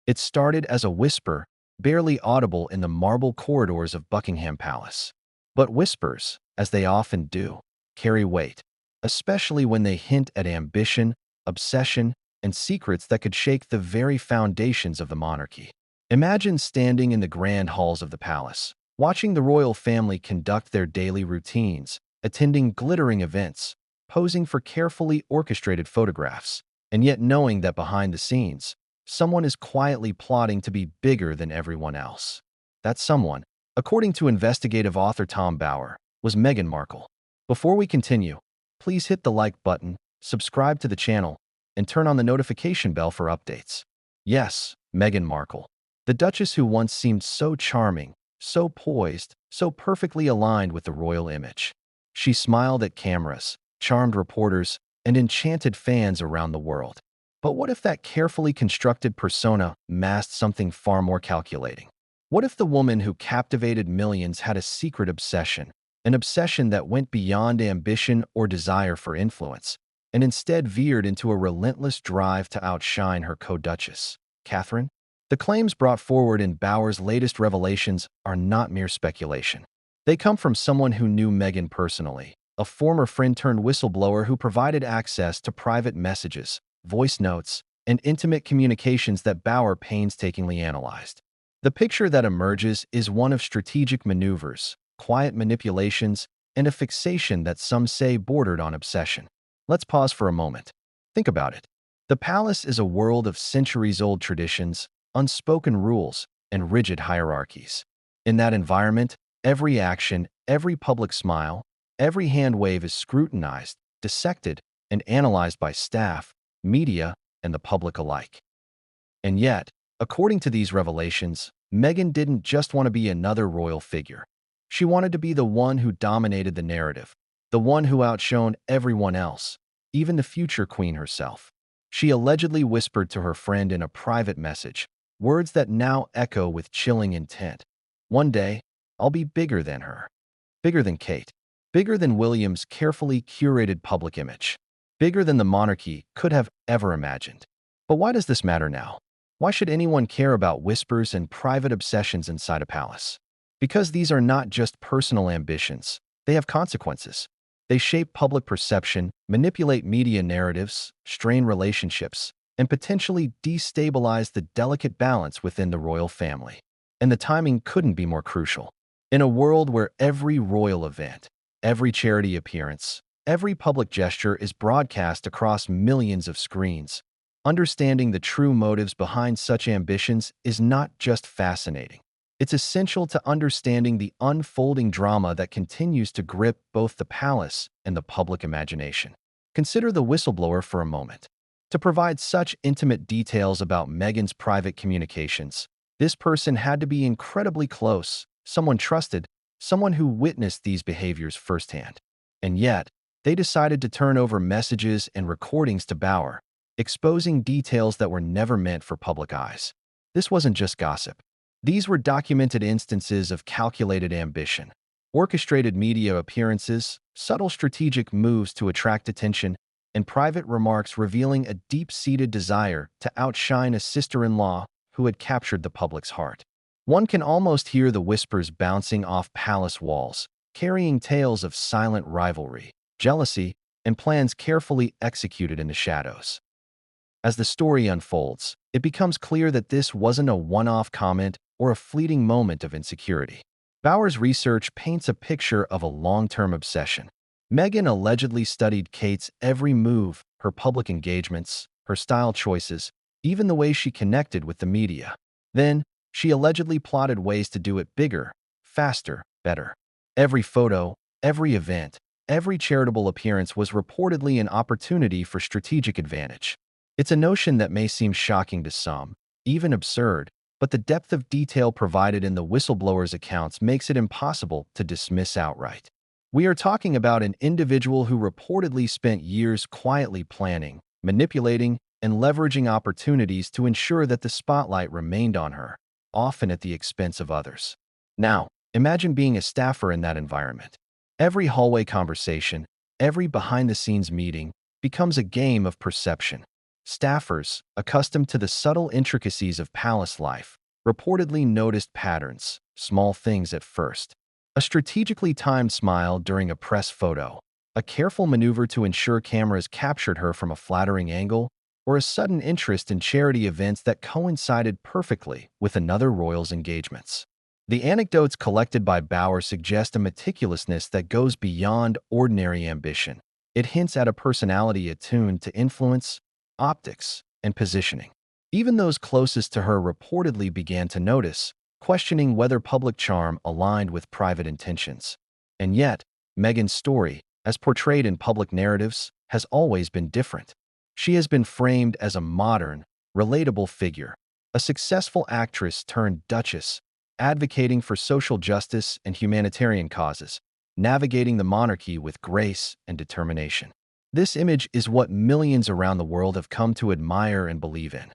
It started as a whisper, barely audible in the marble corridors of Buckingham Palace. But whispers, as they often do, carry weight, especially when they hint at ambition, obsession, and secrets that could shake the very foundations of the monarchy. Imagine standing in the grand halls of the palace, watching the royal family conduct their daily routines, attending glittering events, posing for carefully orchestrated photographs, and yet knowing that behind the scenes, someone is quietly plotting to be bigger than everyone else. That someone, according to investigative author Tom Bower, was Meghan Markle. Before we continue, please hit the like button, subscribe to the channel, and turn on the notification bell for updates. Yes, Meghan Markle, the Duchess who once seemed so charming, so poised, so perfectly aligned with the royal image. She smiled at cameras, charmed reporters, and enchanted fans around the world. But what if that carefully constructed persona masked something far more calculating? What if the woman who captivated millions had a secret obsession, an obsession that went beyond ambition or desire for influence, and instead veered into a relentless drive to outshine her co-duchess, Catherine? The claims brought forward in Bower's latest revelations are not mere speculation. They come from someone who knew Meghan personally, a former friend-turned-whistleblower who provided access to private messages, voice notes, and intimate communications that Bower painstakingly analyzed. The picture that emerges is one of strategic maneuvers, quiet manipulations, and a fixation that some say bordered on obsession. Let's pause for a moment. Think about it. The palace is a world of centuries-old traditions, unspoken rules, and rigid hierarchies. In that environment, every action, every public smile, every hand wave is scrutinized, dissected, and analyzed by staff, media, and the public alike. And yet, according to these revelations, Meghan didn't just want to be another royal figure. She wanted to be the one who dominated the narrative, the one who outshone everyone else, even the future queen herself. She allegedly whispered to her friend in a private message, words that now echo with chilling intent. One day, I'll be bigger than her. Bigger than Kate. Bigger than William's carefully curated public image. Bigger than the monarchy could have ever imagined. But why does this matter now? Why should anyone care about whispers and private obsessions inside a palace? Because these are not just personal ambitions. They have consequences. They shape public perception, manipulate media narratives, strain relationships, and potentially destabilize the delicate balance within the royal family. And the timing couldn't be more crucial. In a world where every royal event, every charity appearance, every public gesture is broadcast across millions of screens, understanding the true motives behind such ambitions is not just fascinating. It's essential to understanding the unfolding drama that continues to grip both the palace and the public imagination. Consider the whistleblower for a moment. To provide such intimate details about Meghan's private communications, this person had to be incredibly close, someone trusted, someone who witnessed these behaviors firsthand. And yet, they decided to turn over messages and recordings to Bower, exposing details that were never meant for public eyes. This wasn't just gossip. These were documented instances of calculated ambition, orchestrated media appearances, subtle strategic moves to attract attention, and private remarks revealing a deep-seated desire to outshine a sister-in-law who had captured the public's heart. One can almost hear the whispers bouncing off palace walls, carrying tales of silent rivalry, jealousy, and plans carefully executed in the shadows. As the story unfolds, it becomes clear that this wasn't a one-off comment or a fleeting moment of insecurity. Bower's research paints a picture of a long-term obsession. Meghan allegedly studied Kate's every move, her public engagements, her style choices, even the way she connected with the media. Then, she allegedly plotted ways to do it bigger, faster, better. Every photo, every event, every charitable appearance was reportedly an opportunity for strategic advantage. It's a notion that may seem shocking to some, even absurd, but the depth of detail provided in the whistleblower's accounts makes it impossible to dismiss outright. We are talking about an individual who reportedly spent years quietly planning, manipulating, and leveraging opportunities to ensure that the spotlight remained on her, often at the expense of others. Now, imagine being a staffer in that environment. Every hallway conversation, every behind-the-scenes meeting becomes a game of perception. Staffers, accustomed to the subtle intricacies of palace life, reportedly noticed patterns, small things at first. A strategically timed smile during a press photo, a careful maneuver to ensure cameras captured her from a flattering angle, or a sudden interest in charity events that coincided perfectly with another royal's engagements. The anecdotes collected by Bauer suggest a meticulousness that goes beyond ordinary ambition. It hints at a personality attuned to influence, optics, and positioning. Even those closest to her reportedly began to notice, questioning whether public charm aligned with private intentions. And yet, Meghan's story, as portrayed in public narratives, has always been different. She has been framed as a modern, relatable figure, a successful actress turned duchess, advocating for social justice and humanitarian causes, navigating the monarchy with grace and determination. This image is what millions around the world have come to admire and believe in.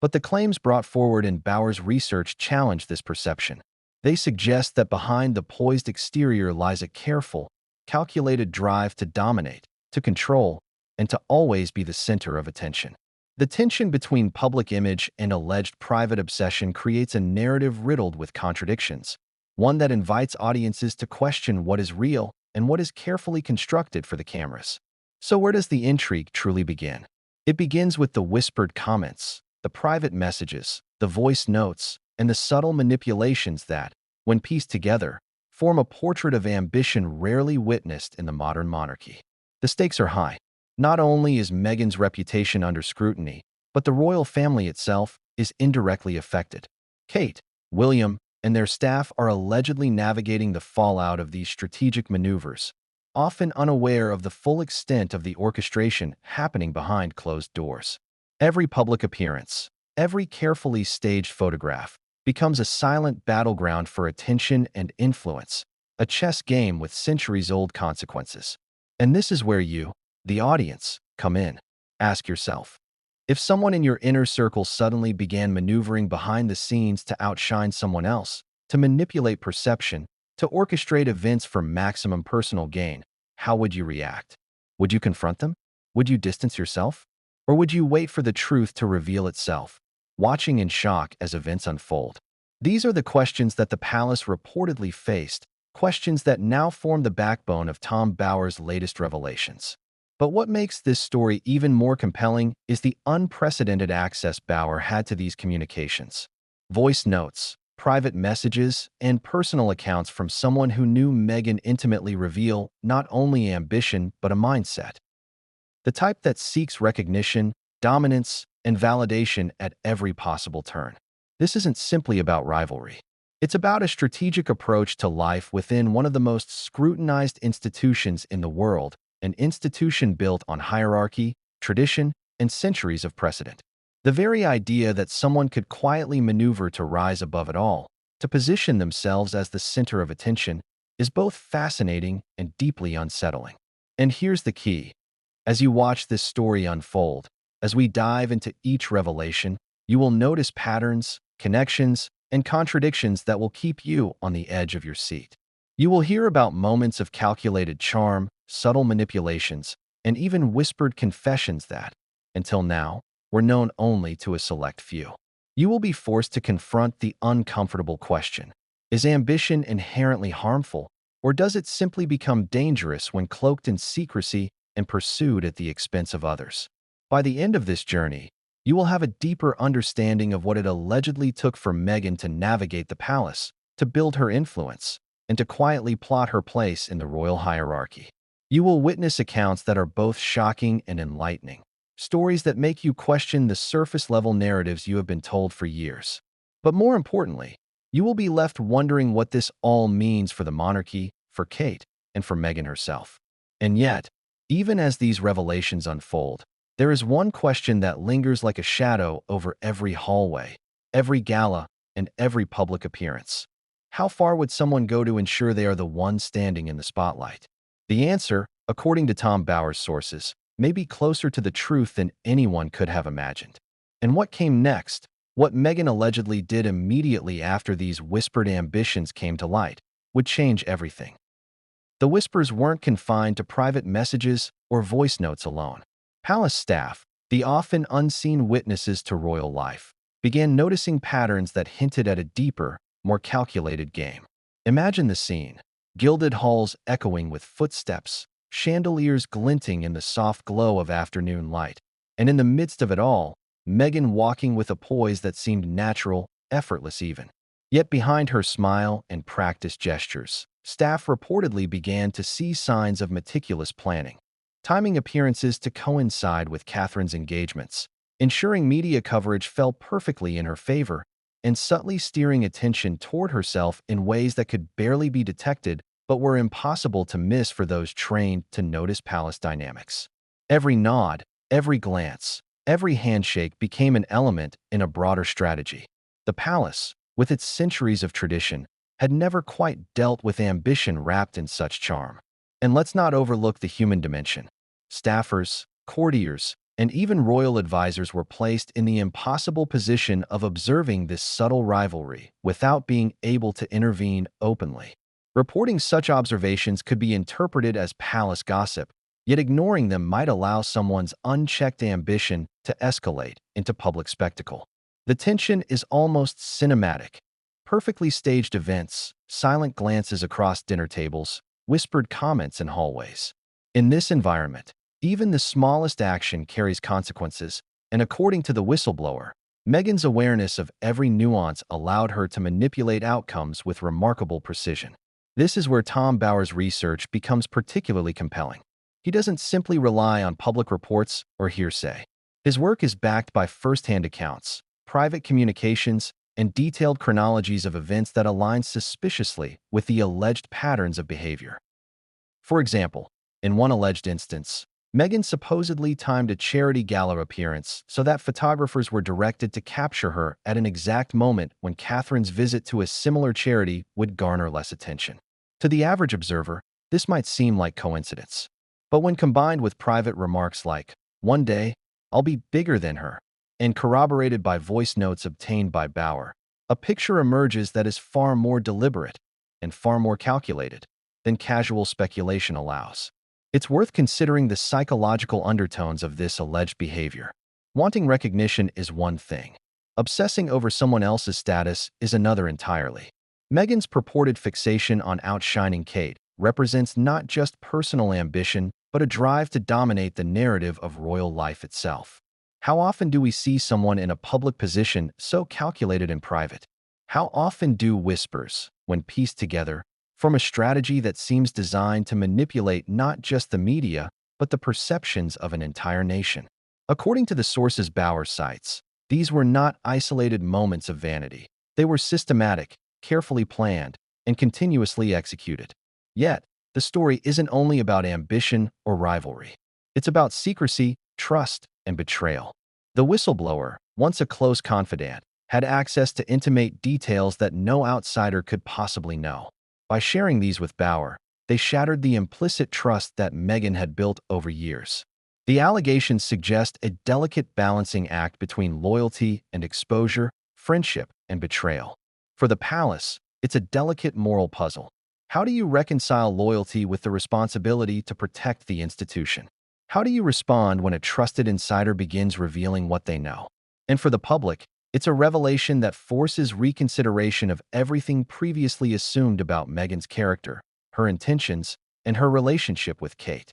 But the claims brought forward in Bauer's research challenge this perception. They suggest that behind the poised exterior lies a careful, calculated drive to dominate, to control, and to always be the center of attention. The tension between public image and alleged private obsession creates a narrative riddled with contradictions, one that invites audiences to question what is real and what is carefully constructed for the cameras. So where does the intrigue truly begin? It begins with the whispered comments, the private messages, the voice notes, and the subtle manipulations that, when pieced together, form a portrait of ambition rarely witnessed in the modern monarchy. The stakes are high. Not only is Meghan's reputation under scrutiny, but the royal family itself is indirectly affected. Kate, William, and their staff are allegedly navigating the fallout of these strategic maneuvers, often unaware of the full extent of the orchestration happening behind closed doors. Every public appearance, every carefully staged photograph, becomes a silent battleground for attention and influence, a chess game with centuries-old consequences. And this is where you, the audience, come in. Ask yourself, if someone in your inner circle suddenly began maneuvering behind the scenes to outshine someone else, to manipulate perception, to orchestrate events for maximum personal gain, how would you react? Would you confront them? Would you distance yourself? Or would you wait for the truth to reveal itself, watching in shock as events unfold? These are the questions that the palace reportedly faced, questions that now form the backbone of Tom Bauer's latest revelations. But what makes this story even more compelling is the unprecedented access Bauer had to these communications. Voice notes, private messages, and personal accounts from someone who knew Meghan intimately reveal not only ambition but a mindset. The type that seeks recognition, dominance, and validation at every possible turn. This isn't simply about rivalry. It's about a strategic approach to life within one of the most scrutinized institutions in the world, an institution built on hierarchy, tradition, and centuries of precedent. The very idea that someone could quietly maneuver to rise above it all, to position themselves as the center of attention, is both fascinating and deeply unsettling. And here's the key. As you watch this story unfold, as we dive into each revelation, you will notice patterns, connections, and contradictions that will keep you on the edge of your seat. You will hear about moments of calculated charm, subtle manipulations, and even whispered confessions that, until now, were known only to a select few. You will be forced to confront the uncomfortable question: is ambition inherently harmful, or does it simply become dangerous when cloaked in secrecy and pursued at the expense of others? By the end of this journey, you will have a deeper understanding of what it allegedly took for Meghan to navigate the palace, to build her influence, and to quietly plot her place in the royal hierarchy. You will witness accounts that are both shocking and enlightening, stories that make you question the surface-level narratives you have been told for years. But more importantly, you will be left wondering what this all means for the monarchy, for Kate, and for Meghan herself. And yet, even as these revelations unfold, there is one question that lingers like a shadow over every hallway, every gala, and every public appearance. How far would someone go to ensure they are the one standing in the spotlight? The answer, according to Tom Bauer's sources, may be closer to the truth than anyone could have imagined. And what came next, what Meghan allegedly did immediately after these whispered ambitions came to light, would change everything. The whispers weren't confined to private messages or voice notes alone. Palace staff, The often unseen witnesses to royal life began noticing patterns that hinted at a deeper, more calculated game. Imagine the scene: gilded halls echoing with footsteps, chandeliers glinting in the soft glow of afternoon light, and in the midst of it all, Meghan walking with a poise that seemed natural, effortless even. Yet behind her smile and practiced gestures, staff reportedly began to see signs of meticulous planning, timing appearances to coincide with Catherine's engagements, ensuring media coverage fell perfectly in her favor, and subtly steering attention toward herself in ways that could barely be detected but were impossible to miss for those trained to notice palace dynamics. Every nod, every glance, every handshake became an element in a broader strategy. The palace, with its centuries of tradition, had never quite dealt with ambition wrapped in such charm. And let's not overlook the human dimension. Staffers, courtiers, and even royal advisors were placed in the impossible position of observing this subtle rivalry without being able to intervene openly. Reporting such observations could be interpreted as palace gossip, yet ignoring them might allow someone's unchecked ambition to escalate into public spectacle. The tension is almost cinematic. Perfectly staged events, silent glances across dinner tables, whispered comments in hallways. In this environment, even the smallest action carries consequences, and according to the whistleblower, Meghan's awareness of every nuance allowed her to manipulate outcomes with remarkable precision. This is where Tom Bower's research becomes particularly compelling. He doesn't simply rely on public reports or hearsay. His work is backed by first-hand accounts, private communications, and detailed chronologies of events that align suspiciously with the alleged patterns of behavior. For example, in one alleged instance, Meghan supposedly timed a charity gala appearance so that photographers were directed to capture her at an exact moment when Catherine's visit to a similar charity would garner less attention. To the average observer, this might seem like coincidence. But when combined with private remarks like, "One day, I'll be bigger than her," and corroborated by voice notes obtained by Bower, a picture emerges that is far more deliberate and far more calculated than casual speculation allows. It's worth considering the psychological undertones of this alleged behavior. Wanting recognition is one thing. Obsessing over someone else's status is another entirely. Meghan's purported fixation on outshining Kate represents not just personal ambition, but a drive to dominate the narrative of royal life itself. How often do we see someone in a public position so calculated in private? How often do whispers, when pieced together, form a strategy that seems designed to manipulate not just the media, but the perceptions of an entire nation? According to the sources Bower cites, these were not isolated moments of vanity. They were systematic, carefully planned, and continuously executed. Yet, the story isn't only about ambition or rivalry. It's about secrecy, trust, and betrayal. The whistleblower, once a close confidant, had access to intimate details that no outsider could possibly know. By sharing these with Bower, they shattered the implicit trust that Meghan had built over years. The allegations suggest a delicate balancing act between loyalty and exposure, friendship and betrayal. For the palace, it's a delicate moral puzzle. How do you reconcile loyalty with the responsibility to protect the institution? How do you respond when a trusted insider begins revealing what they know? And for the public, it's a revelation that forces reconsideration of everything previously assumed about Meghan's character, her intentions, and her relationship with Kate.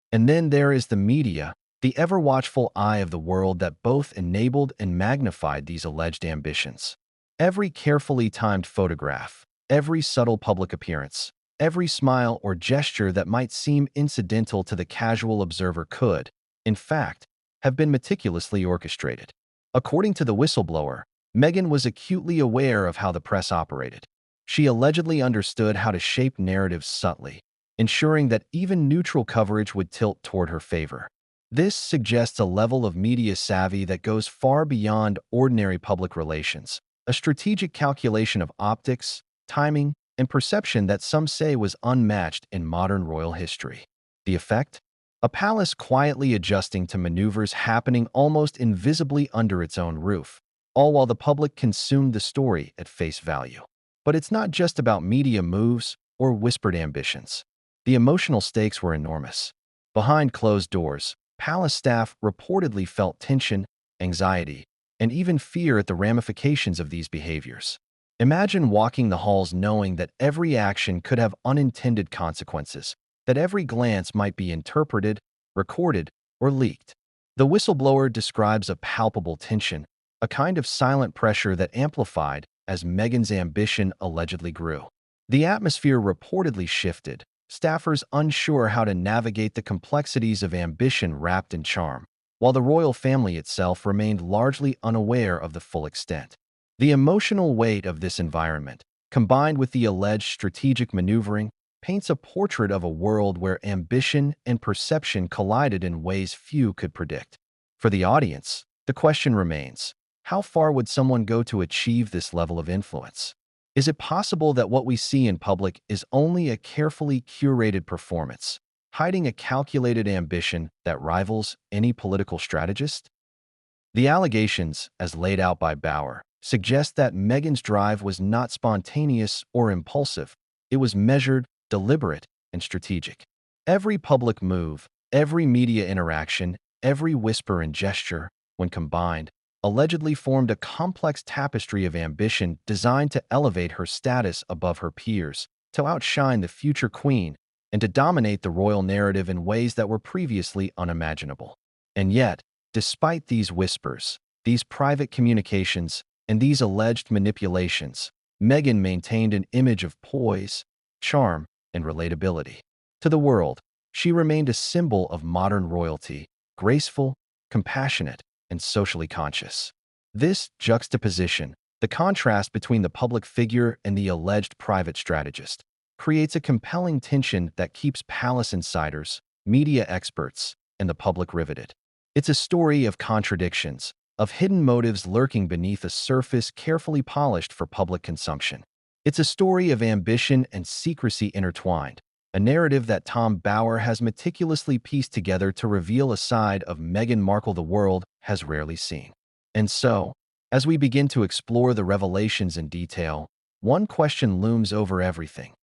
And then there is the media, the ever-watchful eye of the world that both enabled and magnified these alleged ambitions. Every carefully timed photograph, every subtle public appearance, every smile or gesture that might seem incidental to the casual observer could, in fact, have been meticulously orchestrated. According to the whistleblower, Meghan was acutely aware of how the press operated. She allegedly understood how to shape narratives subtly, ensuring that even neutral coverage would tilt toward her favor. This suggests a level of media savvy that goes far beyond ordinary public relations, a strategic calculation of optics, timing, and perception that some say was unmatched in modern royal history. The effect? A palace quietly adjusting to maneuvers happening almost invisibly under its own roof, all while the public consumed the story at face value. But it's not just about media moves or whispered ambitions. The emotional stakes were enormous. Behind closed doors, Palace staff reportedly felt tension, anxiety, and even fear at the ramifications of these behaviors. Imagine walking the halls knowing that every action could have unintended consequences, that every glance might be interpreted, recorded, or leaked. The whistleblower describes a palpable tension, a kind of silent pressure that amplified as Meghan's ambition allegedly grew. The atmosphere reportedly shifted, staffers unsure how to navigate the complexities of ambition wrapped in charm, while the royal family itself remained largely unaware of the full extent. The emotional weight of this environment, combined with the alleged strategic maneuvering, paints a portrait of a world where ambition and perception collided in ways few could predict. For the audience, the question remains, how far would someone go to achieve this level of influence? Is it possible that what we see in public is only a carefully curated performance, hiding a calculated ambition that rivals any political strategist? The allegations, as laid out by Bauer, suggest that Meghan's drive was not spontaneous or impulsive. It was measured, deliberate, and strategic. Every public move, every media interaction, every whisper and gesture, when combined, allegedly formed a complex tapestry of ambition designed to elevate her status above her peers, to outshine the future queen, and to dominate the royal narrative in ways that were previously unimaginable. And yet, despite these whispers, these private communications, and these alleged manipulations, Meghan maintained an image of poise, charm, and relatability. To the world, she remained a symbol of modern royalty, graceful, compassionate, and socially conscious. This juxtaposition, the contrast between the public figure and the alleged private strategist, creates a compelling tension that keeps palace insiders, media experts, and the public riveted. It's a story of contradictions, of hidden motives lurking beneath a surface carefully polished for public consumption. It's a story of ambition and secrecy intertwined, a narrative that Tom Bauer has meticulously pieced together to reveal a side of Meghan Markle the world has rarely seen. And so, as we begin to explore the revelations in detail, one question looms over everything.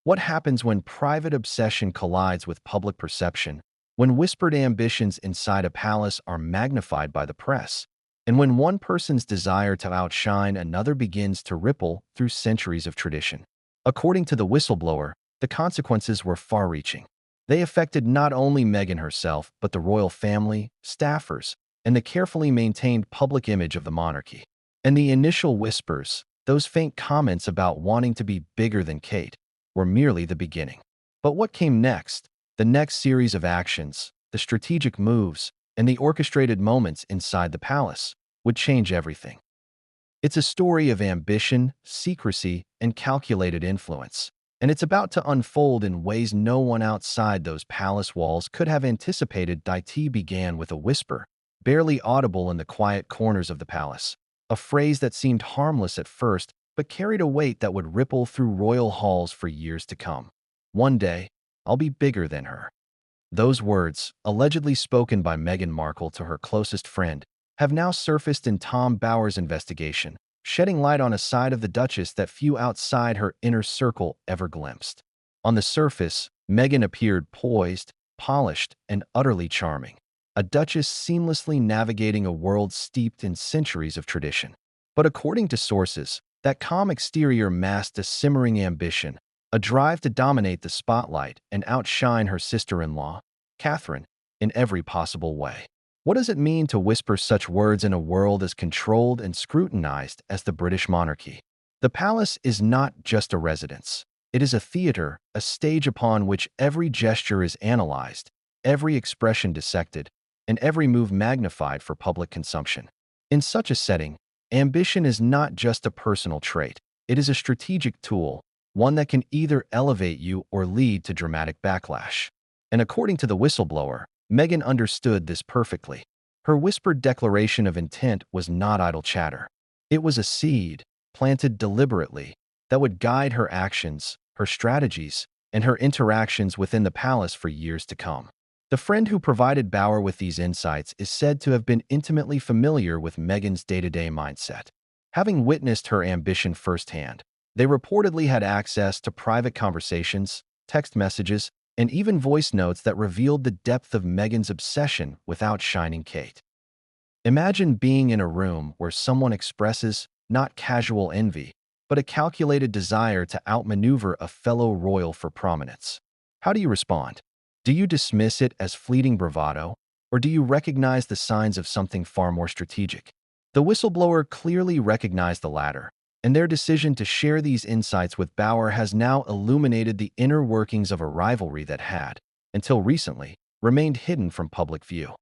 What happens when private obsession collides with public perception, when whispered ambitions inside a palace are magnified by the press, and when one person's desire to outshine another begins to ripple through centuries of tradition? According to the whistleblower, the consequences were far-reaching. They affected not only Meghan herself, but the royal family, staffers, and the carefully maintained public image of the monarchy. And the initial whispers, those faint comments about wanting to be bigger than Kate, were merely the beginning. But what came next? The next series of actions, the strategic moves, and the orchestrated moments inside the palace would change everything. It's a story of ambition, secrecy, and calculated influence, and it's about to unfold in ways no one outside those palace walls could have anticipated. It began with a whisper, barely audible in the quiet corners of the palace, a phrase that seemed harmless at first but carried a weight that would ripple through royal halls for years to come. One day, I'll be bigger than her. Those words, allegedly spoken by Meghan Markle to her closest friend, have now surfaced in Tom Bauer's investigation, shedding light on a side of the Duchess that few outside her inner circle ever glimpsed. On the surface, Meghan appeared poised, polished, and utterly charming, a Duchess seamlessly navigating a world steeped in centuries of tradition. But according to sources, that calm exterior masked a simmering ambition, a drive to dominate the spotlight and outshine her sister-in-law, Catherine, in every possible way. What does it mean to whisper such words in a world as controlled and scrutinized as the British monarchy? The palace is not just a residence. It is a theater, a stage upon which every gesture is analyzed, every expression dissected, and every move magnified for public consumption. In such a setting, ambition is not just a personal trait. It is a strategic tool, one that can either elevate you or lead to dramatic backlash. And according to the whistleblower, Meghan understood this perfectly. Her whispered declaration of intent was not idle chatter. It was a seed, planted deliberately, that would guide her actions, her strategies, and her interactions within the palace for years to come. The friend who provided Bauer with these insights is said to have been intimately familiar with Meghan's day-to-day mindset. Having witnessed her ambition firsthand, they reportedly had access to private conversations, text messages, and even voice notes that revealed the depth of Meghan's obsession without shining Kate. Imagine being in a room where someone expresses not casual envy, but a calculated desire to outmaneuver a fellow royal for prominence. How do you respond? Do you dismiss it as fleeting bravado, or do you recognize the signs of something far more strategic? The whistleblower clearly recognized the latter, and their decision to share these insights with Bauer has now illuminated the inner workings of a rivalry that had, until recently, remained hidden from public view.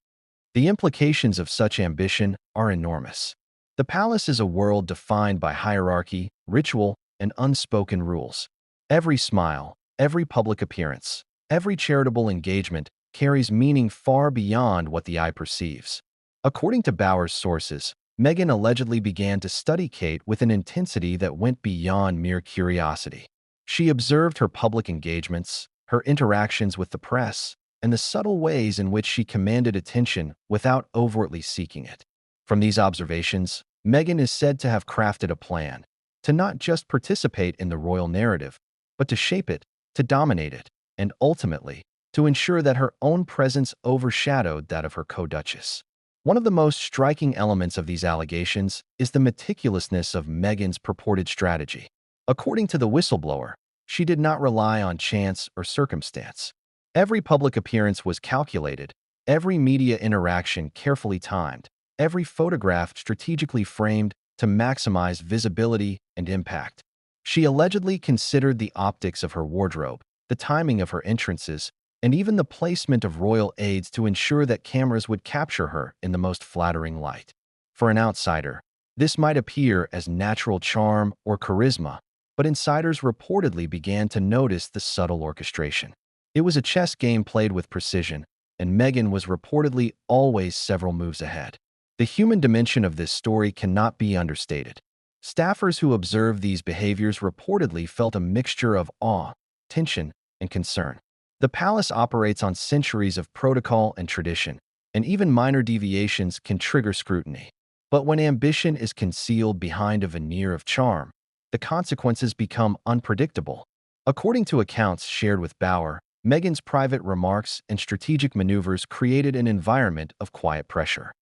The implications of such ambition are enormous. The palace is a world defined by hierarchy, ritual, and unspoken rules. Every smile, every public appearance, every charitable engagement carries meaning far beyond what the eye perceives. According to Bauer's sources, Meghan allegedly began to study Kate with an intensity that went beyond mere curiosity. She observed her public engagements, her interactions with the press, and the subtle ways in which she commanded attention without overtly seeking it. From these observations, Meghan is said to have crafted a plan to not just participate in the royal narrative, but to shape it, to dominate it, and ultimately, to ensure that her own presence overshadowed that of her co-duchess. One of the most striking elements of these allegations is the meticulousness of Meghan's purported strategy. According to the whistleblower, she did not rely on chance or circumstance. Every public appearance was calculated, every media interaction carefully timed, every photograph strategically framed to maximize visibility and impact. She allegedly considered the optics of her wardrobe, the timing of her entrances, and even the placement of royal aids to ensure that cameras would capture her in the most flattering light. For an outsider, this might appear as natural charm or charisma, but insiders reportedly began to notice the subtle orchestration. It was a chess game played with precision, and Meghan was reportedly always several moves ahead. The human dimension of this story cannot be understated. Staffers who observed these behaviors reportedly felt a mixture of awe, tension, and concern. The palace operates on centuries of protocol and tradition, and even minor deviations can trigger scrutiny. But when ambition is concealed behind a veneer of charm, the consequences become unpredictable. According to accounts shared with Bauer, Meghan's private remarks and strategic maneuvers created an environment of quiet pressure.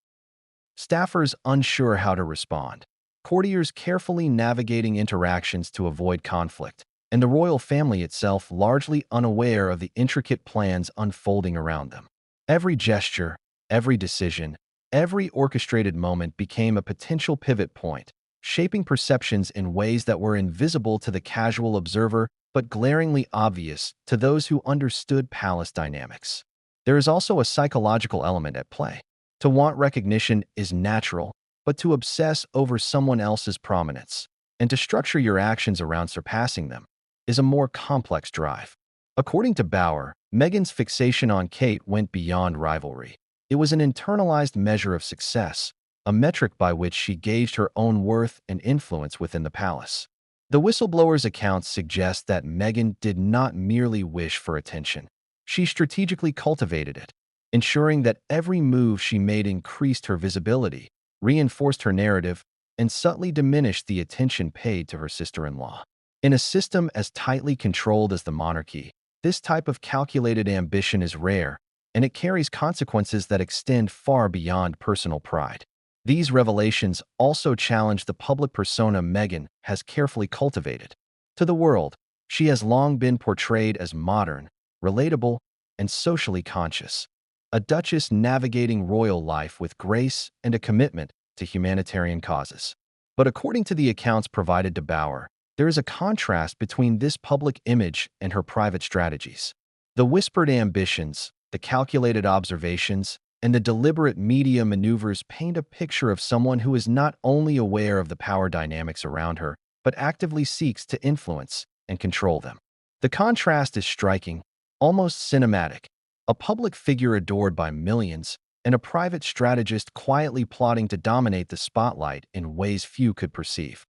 Staffers unsure how to respond, courtiers carefully navigating interactions to avoid conflict, and the royal family itself largely unaware of the intricate plans unfolding around them. Every gesture, every decision, every orchestrated moment became a potential pivot point, shaping perceptions in ways that were invisible to the casual observer but glaringly obvious to those who understood palace dynamics. There is also a psychological element at play. To want recognition is natural, but to obsess over someone else's prominence, and to structure your actions around surpassing them, is a more complex drive. According to Bauer, Meghan's fixation on Kate went beyond rivalry. It was an internalized measure of success, a metric by which she gauged her own worth and influence within the palace. The whistleblower's accounts suggest that Meghan did not merely wish for attention. She strategically cultivated it, ensuring that every move she made increased her visibility, reinforced her narrative, and subtly diminished the attention paid to her sister-in-law. In a system as tightly controlled as the monarchy, this type of calculated ambition is rare, and it carries consequences that extend far beyond personal pride. These revelations also challenge the public persona Meghan has carefully cultivated. To the world, she has long been portrayed as modern, relatable, and socially conscious, a duchess navigating royal life with grace and a commitment to humanitarian causes. But according to the accounts provided to Bauer, there is a contrast between this public image and her private strategies. The whispered ambitions, the calculated observations, and the deliberate media maneuvers paint a picture of someone who is not only aware of the power dynamics around her, but actively seeks to influence and control them. The contrast is striking, almost cinematic. A public figure adored by millions, and a private strategist quietly plotting to dominate the spotlight in ways few could perceive.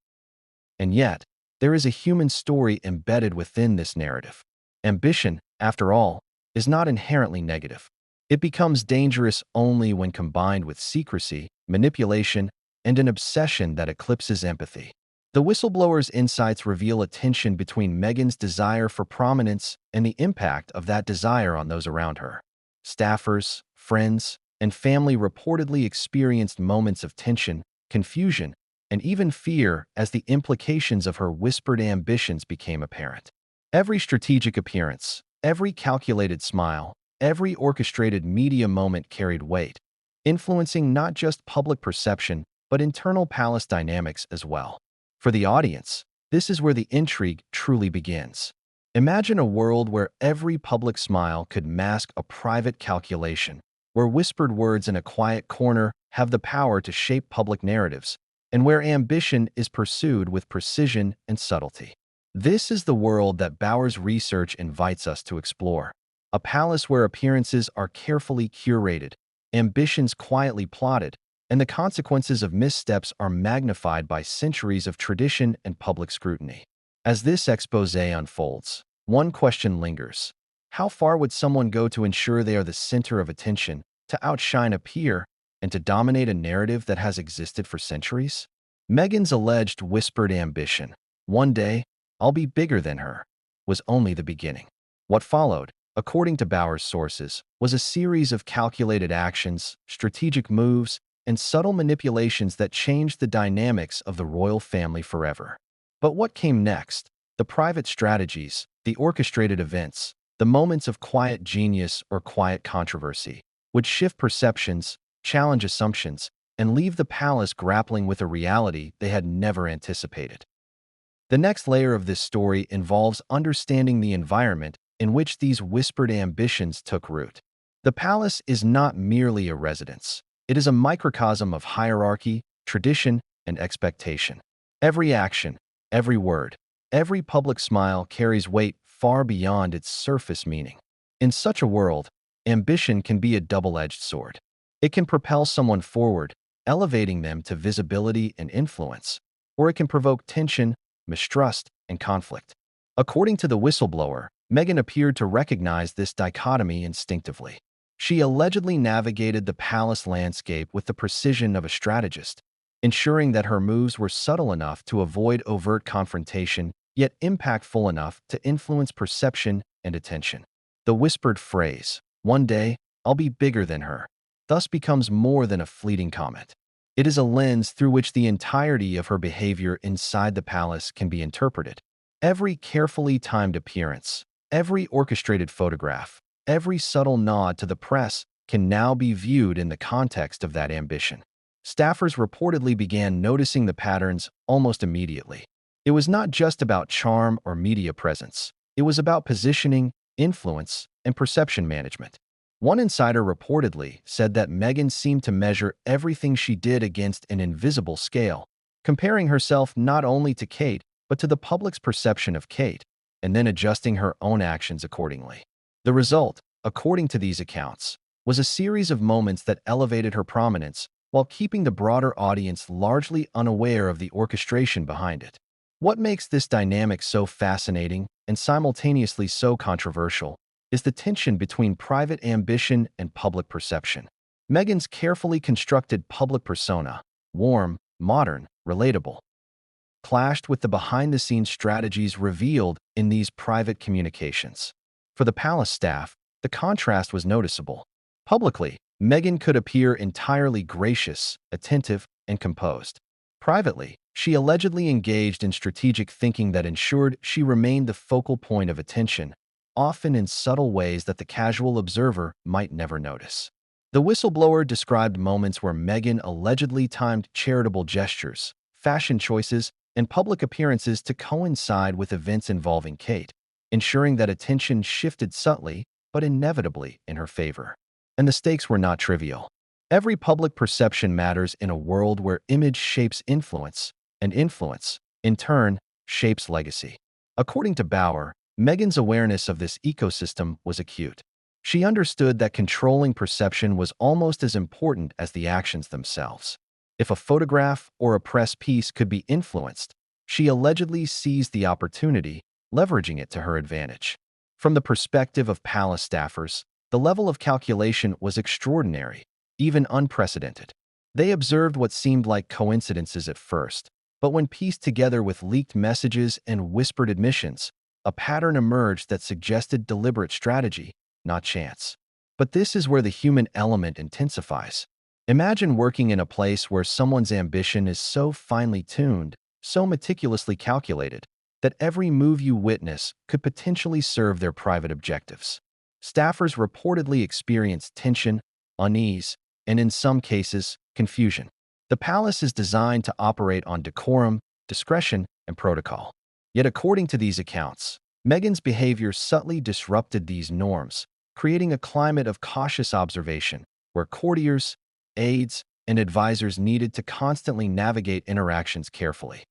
And yet, there is a human story embedded within this narrative. Ambition, after all, is not inherently negative. It becomes dangerous only when combined with secrecy, manipulation, and an obsession that eclipses empathy. The whistleblower's insights reveal a tension between Meghan's desire for prominence and the impact of that desire on those around her. Staffers, friends, and family reportedly experienced moments of tension, confusion, and even fear as the implications of her whispered ambitions became apparent. Every strategic appearance, every calculated smile, every orchestrated media moment carried weight, influencing not just public perception but internal palace dynamics as well. For the audience, this is where the intrigue truly begins. Imagine a world where every public smile could mask a private calculation, where whispered words in a quiet corner have the power to shape public narratives, and where ambition is pursued with precision and subtlety. This is the world that Bauer's research invites us to explore. A palace where appearances are carefully curated, ambitions quietly plotted, and the consequences of missteps are magnified by centuries of tradition and public scrutiny. As this exposé unfolds, one question lingers. How far would someone go to ensure they are the center of attention, to outshine a peer, and to dominate a narrative that has existed for centuries? Meghan's alleged whispered ambition, "One day, I'll be bigger than her," was only the beginning. What followed, according to Bauer's sources, was a series of calculated actions, strategic moves, and subtle manipulations that changed the dynamics of the royal family forever. But what came next? The private strategies, the orchestrated events, the moments of quiet genius or quiet controversy, would shift perceptions, challenge assumptions, and leave the palace grappling with a reality they had never anticipated. The next layer of this story involves understanding the environment in which these whispered ambitions took root. The palace is not merely a residence. It is a microcosm of hierarchy, tradition, and expectation. Every action, every word, every public smile carries weight far beyond its surface meaning. In such a world, ambition can be a double-edged sword. It can propel someone forward, elevating them to visibility and influence, or it can provoke tension, mistrust, and conflict. According to the whistleblower, Meghan appeared to recognize this dichotomy instinctively. She allegedly navigated the palace landscape with the precision of a strategist, ensuring that her moves were subtle enough to avoid overt confrontation, yet impactful enough to influence perception and attention. The whispered phrase, "One day, I'll be bigger than her," thus becomes more than a fleeting comment. It is a lens through which the entirety of her behavior inside the palace can be interpreted. Every carefully timed appearance, every orchestrated photograph, every subtle nod to the press can now be viewed in the context of that ambition. Staffers reportedly began noticing the patterns almost immediately. It was not just about charm or media presence. It was about positioning, influence, and perception management. One insider reportedly said that Meghan seemed to measure everything she did against an invisible scale, comparing herself not only to Kate, but to the public's perception of Kate, and then adjusting her own actions accordingly. The result, according to these accounts, was a series of moments that elevated her prominence while keeping the broader audience largely unaware of the orchestration behind it. What makes this dynamic so fascinating and simultaneously so controversial is the tension between private ambition and public perception. Meghan's carefully constructed public persona, warm, modern, relatable, clashed with the behind-the-scenes strategies revealed in these private communications. For the palace staff, the contrast was noticeable. Publicly, Meghan could appear entirely gracious, attentive, and composed. Privately, she allegedly engaged in strategic thinking that ensured she remained the focal point of attention, often in subtle ways that the casual observer might never notice. The whistleblower described moments where Meghan allegedly timed charitable gestures, fashion choices, and public appearances to coincide with events involving Kate, ensuring that attention shifted subtly but inevitably in her favor. And the stakes were not trivial. Every public perception matters in a world where image shapes influence, and influence, in turn, shapes legacy. According to Bauer, Meghan's awareness of this ecosystem was acute. She understood that controlling perception was almost as important as the actions themselves. If a photograph or a press piece could be influenced, she allegedly seized the opportunity, leveraging it to her advantage. From the perspective of palace staffers, the level of calculation was extraordinary, even unprecedented. They observed what seemed like coincidences at first, But when pieced together with leaked messages and whispered admissions, a pattern emerged that suggested deliberate strategy, not chance. But this is where the human element intensifies. Imagine working in a place where someone's ambition is so finely tuned, so meticulously calculated, that every move you witness could potentially serve their private objectives. Staffers reportedly experienced tension, unease, and in some cases, confusion. The palace is designed to operate on decorum, discretion, and protocol. Yet according to these accounts, Meghan's behavior subtly disrupted these norms, creating a climate of cautious observation where courtiers, aides, and advisors needed to constantly navigate interactions carefully.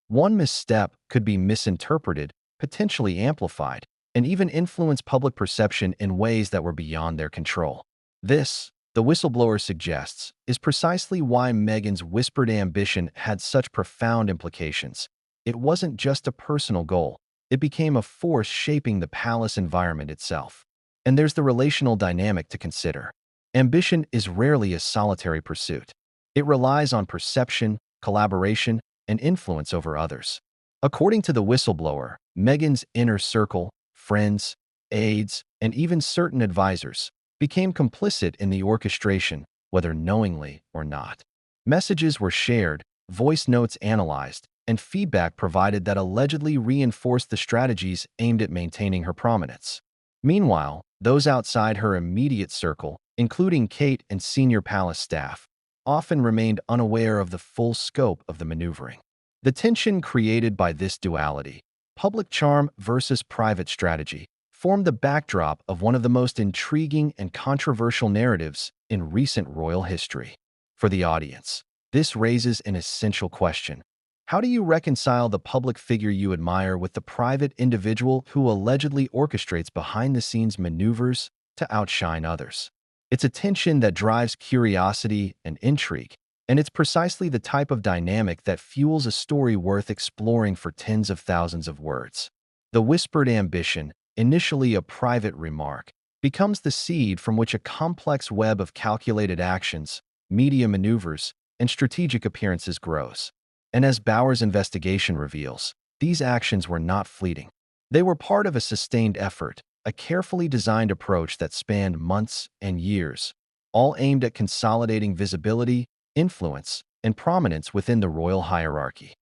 One misstep could be misinterpreted, potentially amplified, and even influence public perception in ways that were beyond their control. This, the whistleblower suggests, is precisely why Meghan's whispered ambition had such profound implications. It wasn't just a personal goal. It became a force shaping the palace environment itself. And there's the relational dynamic to consider. Ambition is rarely a solitary pursuit. It relies on perception, collaboration, and influence over others. According to the whistleblower, Meghan's inner circle, friends, aides, and even certain advisors, became complicit in the orchestration, whether knowingly or not. Messages were shared, voice notes analyzed, and feedback provided that allegedly reinforced the strategies aimed at maintaining her prominence. Meanwhile, those outside her immediate circle, including Kate and senior palace staff, often remained unaware of the full scope of the maneuvering. The tension created by this duality, public charm versus private strategy, formed the backdrop of one of the most intriguing and controversial narratives in recent royal history. For the audience, this raises an essential question. How do you reconcile the public figure you admire with the private individual who allegedly orchestrates behind-the-scenes maneuvers to outshine others? It's a tension that drives curiosity and intrigue, and it's precisely the type of dynamic that fuels a story worth exploring for tens of thousands of words. The whispered ambition, initially a private remark, becomes the seed from which a complex web of calculated actions, media maneuvers, and strategic appearances grows. And as Bauer's investigation reveals, these actions were not fleeting. They were part of a sustained effort, a carefully designed approach that spanned months and years, all aimed at consolidating visibility, influence, and prominence within the royal hierarchy.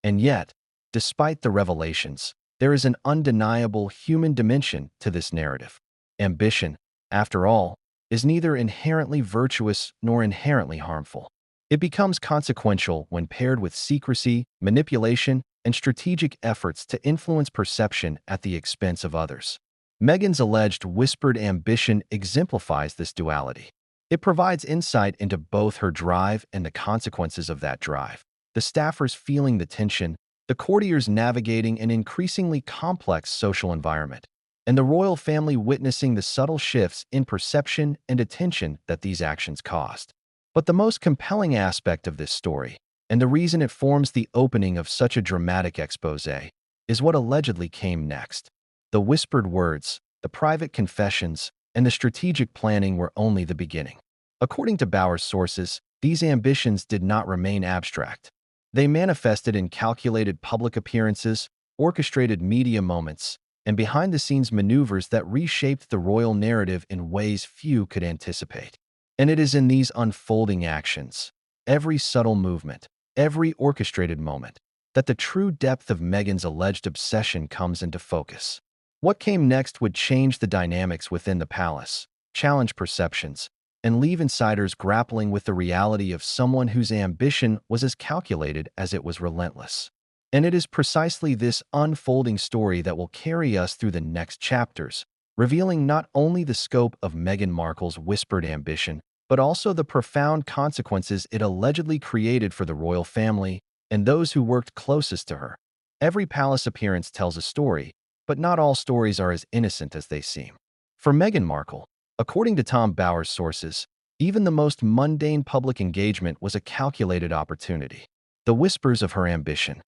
And yet, despite the revelations, there is an undeniable human dimension to this narrative. Ambition, after all, is neither inherently virtuous nor inherently harmful. It becomes consequential when paired with secrecy, manipulation, and strategic efforts to influence perception at the expense of others. Meghan's alleged whispered ambition exemplifies this duality. It provides insight into both her drive and the consequences of that drive. The staffers feeling the tension, the courtiers navigating an increasingly complex social environment, and the royal family witnessing the subtle shifts in perception and attention that these actions caused. But the most compelling aspect of this story, and the reason it forms the opening of such a dramatic exposé, is what allegedly came next. The whispered words, the private confessions, and the strategic planning were only the beginning. According to Bauer's sources, these ambitions did not remain abstract. They manifested in calculated public appearances, orchestrated media moments, and behind-the-scenes maneuvers that reshaped the royal narrative in ways few could anticipate. And it is in these unfolding actions, every subtle movement, every orchestrated moment, that the true depth of Meghan's alleged obsession comes into focus. What came next would change the dynamics within the palace, challenge perceptions, and leave insiders grappling with the reality of someone whose ambition was as calculated as it was relentless. And it is precisely this unfolding story that will carry us through the next chapters, revealing not only the scope of Meghan Markle's whispered ambition, but also the profound consequences it allegedly created for the royal family and those who worked closest to her. Every palace appearance tells a story, but not all stories are as innocent as they seem. For Meghan Markle, according to Tom Bauer's sources, even the most mundane public engagement was a calculated opportunity. The whispers of her ambition,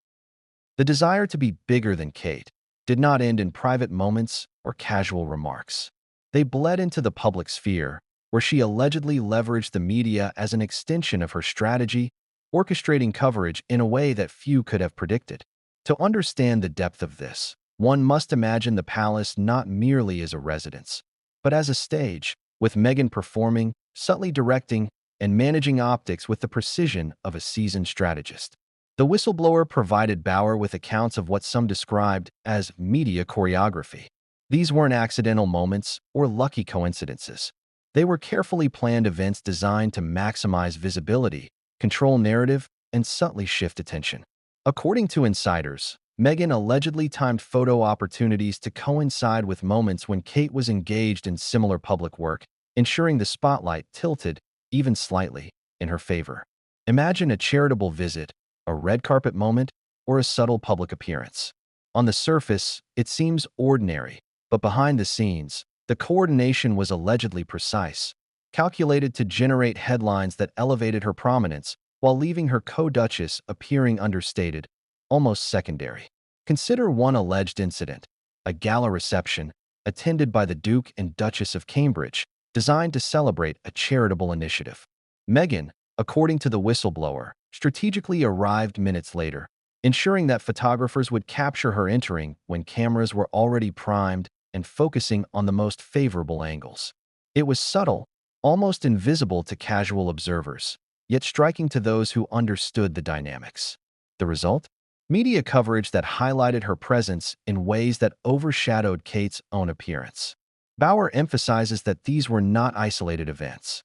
the desire to be bigger than Kate, did not end in private moments or casual remarks. They bled into the public sphere, where she allegedly leveraged the media as an extension of her strategy, orchestrating coverage in a way that few could have predicted. To understand the depth of this, one must imagine the palace not merely as a residence, but as a stage, with Meghan performing, subtly directing, and managing optics with the precision of a seasoned strategist. The whistleblower provided Bauer with accounts of what some described as media choreography. These weren't accidental moments or lucky coincidences. They were carefully planned events designed to maximize visibility, control narrative, and subtly shift attention. According to insiders, Meghan allegedly timed photo opportunities to coincide with moments when Kate was engaged in similar public work, ensuring the spotlight tilted, even slightly, in her favor. Imagine a charitable visit, a red carpet moment, or a subtle public appearance. On the surface, it seems ordinary, but behind the scenes, the coordination was allegedly precise, calculated to generate headlines that elevated her prominence while leaving her co-duchess appearing understated, almost secondary. Consider one alleged incident, a gala reception attended by the Duke and Duchess of Cambridge, designed to celebrate a charitable initiative. Meghan, according to the whistleblower, strategically arrived minutes later, ensuring that photographers would capture her entering when cameras were already primed and focusing on the most favorable angles. It was subtle, almost invisible to casual observers, yet striking to those who understood the dynamics. The result? Media coverage that highlighted her presence in ways that overshadowed Kate's own appearance. Bauer emphasizes that these were not isolated events.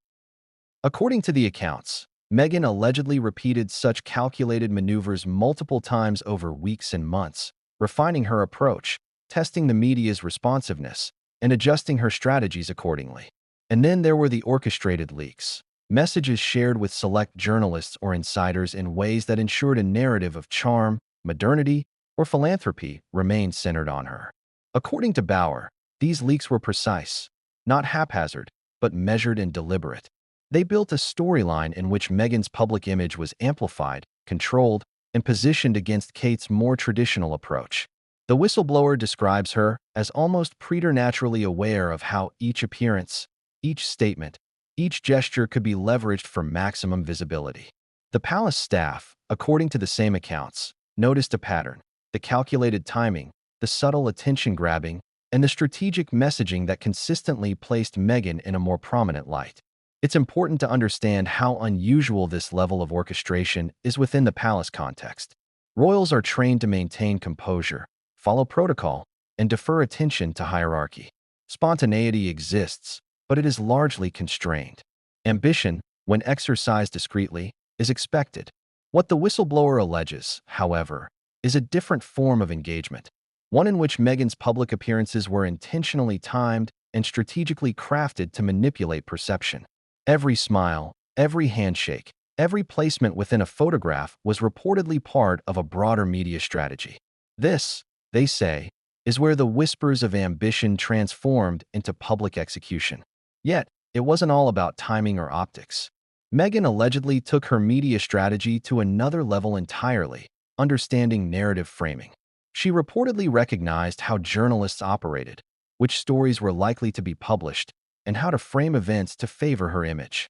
According to the accounts, Meghan allegedly repeated such calculated maneuvers multiple times over weeks and months, refining her approach, testing the media's responsiveness, and adjusting her strategies accordingly. And then there were the orchestrated leaks, messages shared with select journalists or insiders in ways that ensured a narrative of charm, modernity, or philanthropy remained centered on her. According to Bauer, these leaks were precise, not haphazard, but measured and deliberate. They built a storyline in which Meghan's public image was amplified, controlled, and positioned against Kate's more traditional approach. The whistleblower describes her as almost preternaturally aware of how each appearance, each statement, each gesture could be leveraged for maximum visibility. The palace staff, according to the same accounts, noticed a pattern: the calculated timing, the subtle attention-grabbing, and the strategic messaging that consistently placed Meghan in a more prominent light. It's important to understand how unusual this level of orchestration is within the palace context. Royals are trained to maintain composure, follow protocol, and defer attention to hierarchy. Spontaneity exists, but it is largely constrained. Ambition, when exercised discreetly, is expected. What the whistleblower alleges, however, is a different form of engagement, one in which Meghan's public appearances were intentionally timed and strategically crafted to manipulate perception. Every smile, every handshake, every placement within a photograph was reportedly part of a broader media strategy. This, they say, is where the whispers of ambition transformed into public execution. Yet, it wasn't all about timing or optics. Meghan allegedly took her media strategy to another level entirely, understanding narrative framing. She reportedly recognized how journalists operated, which stories were likely to be published, and how to frame events to favor her image.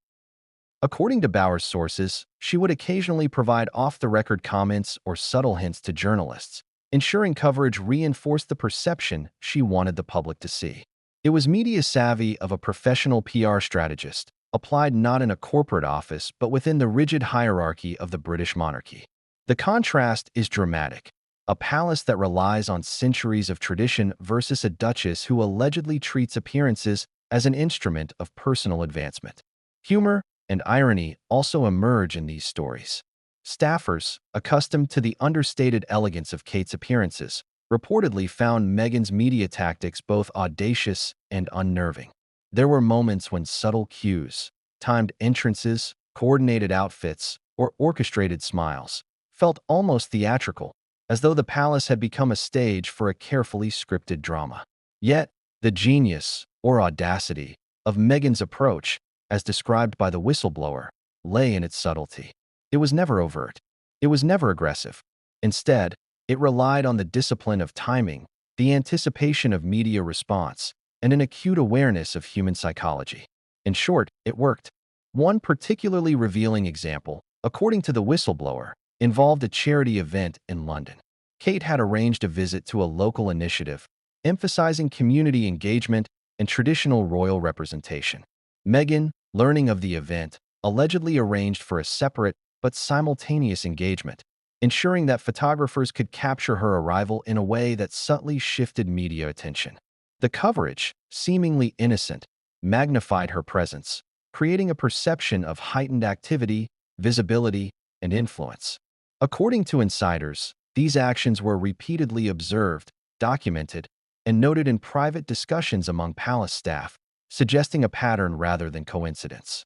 According to Bauer's sources, she would occasionally provide off-the-record comments or subtle hints to journalists, ensuring coverage reinforced the perception she wanted the public to see. It was media savvy of a professional PR strategist, applied not in a corporate office but within the rigid hierarchy of the British monarchy. The contrast is dramatic: a palace that relies on centuries of tradition versus a duchess who allegedly treats appearances as an instrument of personal advancement. Humor and irony also emerge in these stories. Staffers, accustomed to the understated elegance of Kate's appearances, reportedly found Meghan's media tactics both audacious and unnerving. There were moments when subtle cues, timed entrances, coordinated outfits, or orchestrated smiles felt almost theatrical, as though the palace had become a stage for a carefully scripted drama. Yet, the genius, or audacity, of Meghan's approach, as described by the whistleblower, lay in its subtlety. It was never overt. It was never aggressive. Instead, it relied on the discipline of timing, the anticipation of media response, and an acute awareness of human psychology. In short, it worked. One particularly revealing example, according to the whistleblower, involved a charity event in London. Kate had arranged a visit to a local initiative, emphasizing community engagement and traditional royal representation. Meghan, learning of the event, allegedly arranged for a separate but simultaneous engagement, ensuring that photographers could capture her arrival in a way that subtly shifted media attention. The coverage, seemingly innocent, magnified her presence, creating a perception of heightened activity, visibility, and influence. According to insiders, these actions were repeatedly observed, documented, and noted in private discussions among palace staff, suggesting a pattern rather than coincidence.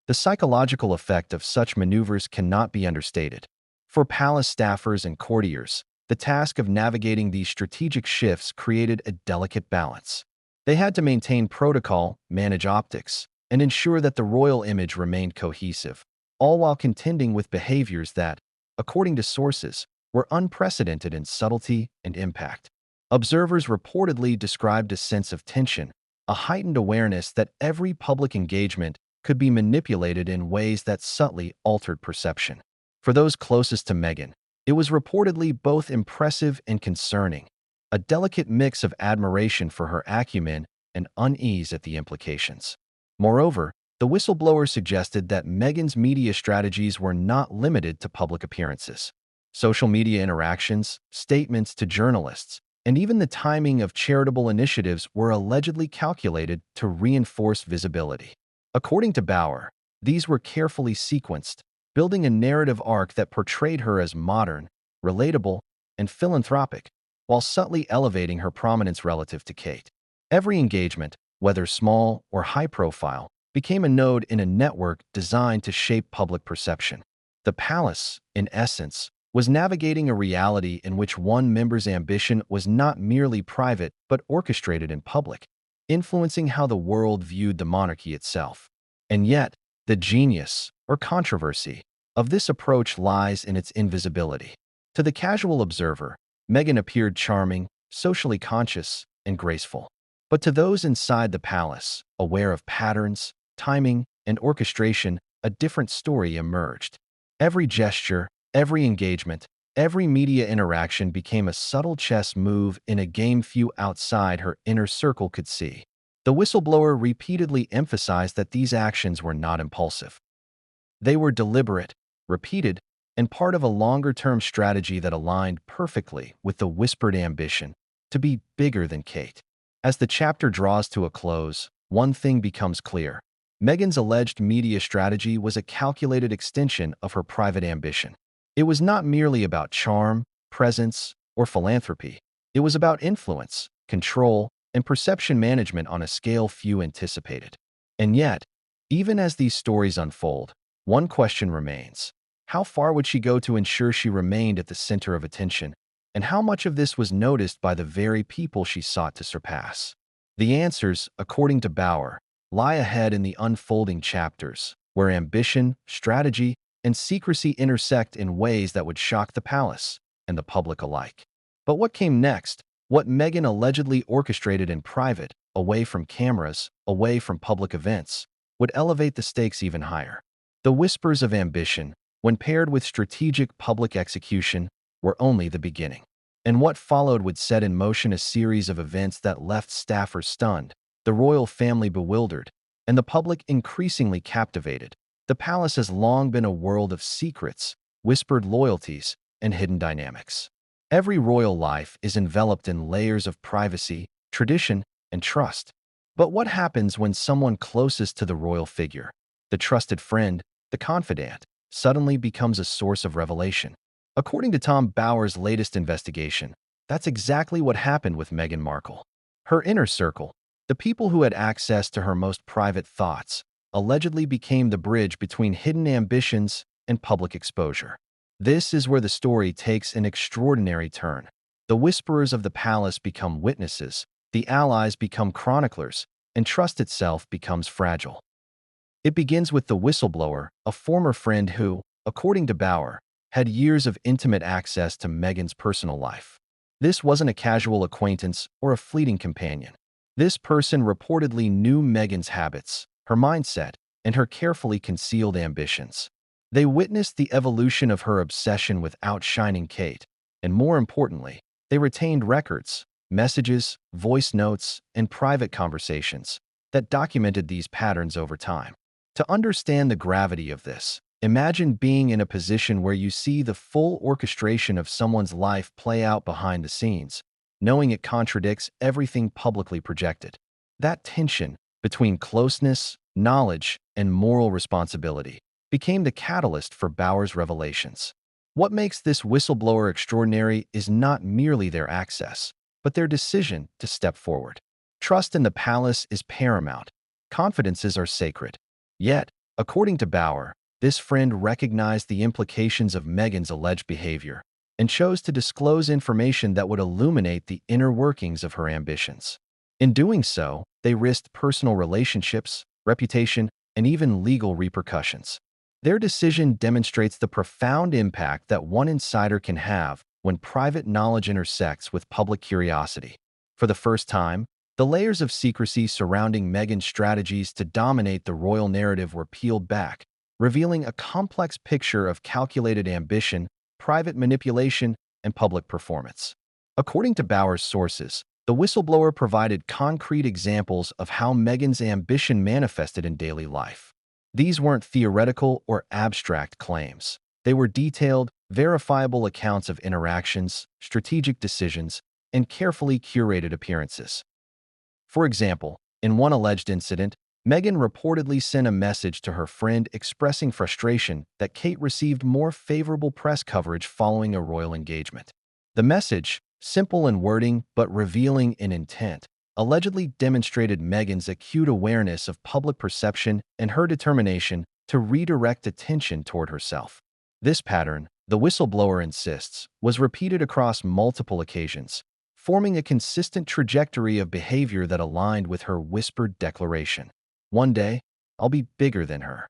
The psychological effect of such maneuvers cannot be understated. For palace staffers and courtiers, the task of navigating these strategic shifts created a delicate balance. They had to maintain protocol, manage optics, and ensure that the royal image remained cohesive, all while contending with behaviors that, according to sources, were unprecedented in subtlety and impact. Observers reportedly described a sense of tension, a heightened awareness that every public engagement could be manipulated in ways that subtly altered perception. For those closest to Meghan, it was reportedly both impressive and concerning, a delicate mix of admiration for her acumen and unease at the implications. Moreover, the whistleblower suggested that Meghan's media strategies were not limited to public appearances. Social media interactions, statements to journalists, and even the timing of charitable initiatives were allegedly calculated to reinforce visibility. According to Bauer, these were carefully sequenced, building a narrative arc that portrayed her as modern, relatable, and philanthropic, while subtly elevating her prominence relative to Kate. Every engagement, whether small or high-profile, became a node in a network designed to shape public perception. The palace, in essence, was navigating a reality in which one member's ambition was not merely private but orchestrated in public, influencing how the world viewed the monarchy itself. And yet, the genius, or controversy, of this approach lies in its invisibility. To the casual observer, Meghan appeared charming, socially conscious, and graceful. But to those inside the palace, aware of patterns, timing, and orchestration, a different story emerged. Every gesture, every engagement, every media interaction became a subtle chess move in a game few outside her inner circle could see. The whistleblower repeatedly emphasized that these actions were not impulsive. They were deliberate, repeated, and part of a longer-term strategy that aligned perfectly with the whispered ambition to be bigger than Kate. As the chapter draws to a close, one thing becomes clear. Meghan's alleged media strategy was a calculated extension of her private ambition. It was not merely about charm, presence, or philanthropy. It was about influence, control, and perception management on a scale few anticipated. And yet, even as these stories unfold, one question remains. How far would she go to ensure she remained at the center of attention, and how much of this was noticed by the very people she sought to surpass? The answers, according to Bauer, lie ahead in the unfolding chapters, where ambition, strategy, and secrecy intersect in ways that would shock the palace and the public alike. But what came next? What Meghan allegedly orchestrated in private, away from cameras, away from public events, would elevate the stakes even higher. The whispers of ambition, when paired with strategic public execution, were only the beginning. And what followed would set in motion a series of events that left staffers stunned, the royal family bewildered, and the public increasingly captivated. The palace has long been a world of secrets, whispered loyalties, and hidden dynamics. Every royal life is enveloped in layers of privacy, tradition, and trust. But what happens when someone closest to the royal figure, the trusted friend, the confidant, suddenly becomes a source of revelation? According to Tom Bauer's latest investigation, that's exactly what happened with Meghan Markle. Her inner circle, the people who had access to her most private thoughts, allegedly became the bridge between hidden ambitions and public exposure. This is where the story takes an extraordinary turn. The whisperers of the palace become witnesses, the allies become chroniclers, and trust itself becomes fragile. It begins with the whistleblower, a former friend who, according to Bauer, had years of intimate access to Meghan's personal life. This wasn't a casual acquaintance or a fleeting companion. This person reportedly knew Meghan's habits, her mindset, and her carefully concealed ambitions. They witnessed the evolution of her obsession with outshining Kate, and more importantly, they retained records, messages, voice notes, and private conversations that documented these patterns over time. To understand the gravity of this, imagine being in a position where you see the full orchestration of someone's life play out behind the scenes, knowing it contradicts everything publicly projected. That tension between closeness, knowledge, and moral responsibility became the catalyst for Bauer's revelations. What makes this whistleblower extraordinary is not merely their access, but their decision to step forward. Trust in the palace is paramount. Confidences are sacred. Yet, according to Bauer, this friend recognized the implications of Meghan's alleged behavior and chose to disclose information that would illuminate the inner workings of her ambitions. In doing so, they risked personal relationships, reputation, and even legal repercussions. Their decision demonstrates the profound impact that one insider can have when private knowledge intersects with public curiosity. For the first time, the layers of secrecy surrounding Meghan's strategies to dominate the royal narrative were peeled back, revealing a complex picture of calculated ambition, private manipulation, and public performance. According to Bauer's sources, the whistleblower provided concrete examples of how Meghan's ambition manifested in daily life. These weren't theoretical or abstract claims. They were detailed, verifiable accounts of interactions, strategic decisions, and carefully curated appearances. For example, in one alleged incident, Meghan reportedly sent a message to her friend expressing frustration that Kate received more favorable press coverage following a royal engagement. The message, simple in wording but revealing in intent, allegedly demonstrated Meghan's acute awareness of public perception and her determination to redirect attention toward herself. This pattern, the whistleblower insists, was repeated across multiple occasions, forming a consistent trajectory of behavior that aligned with her whispered declaration. One day, I'll be bigger than her.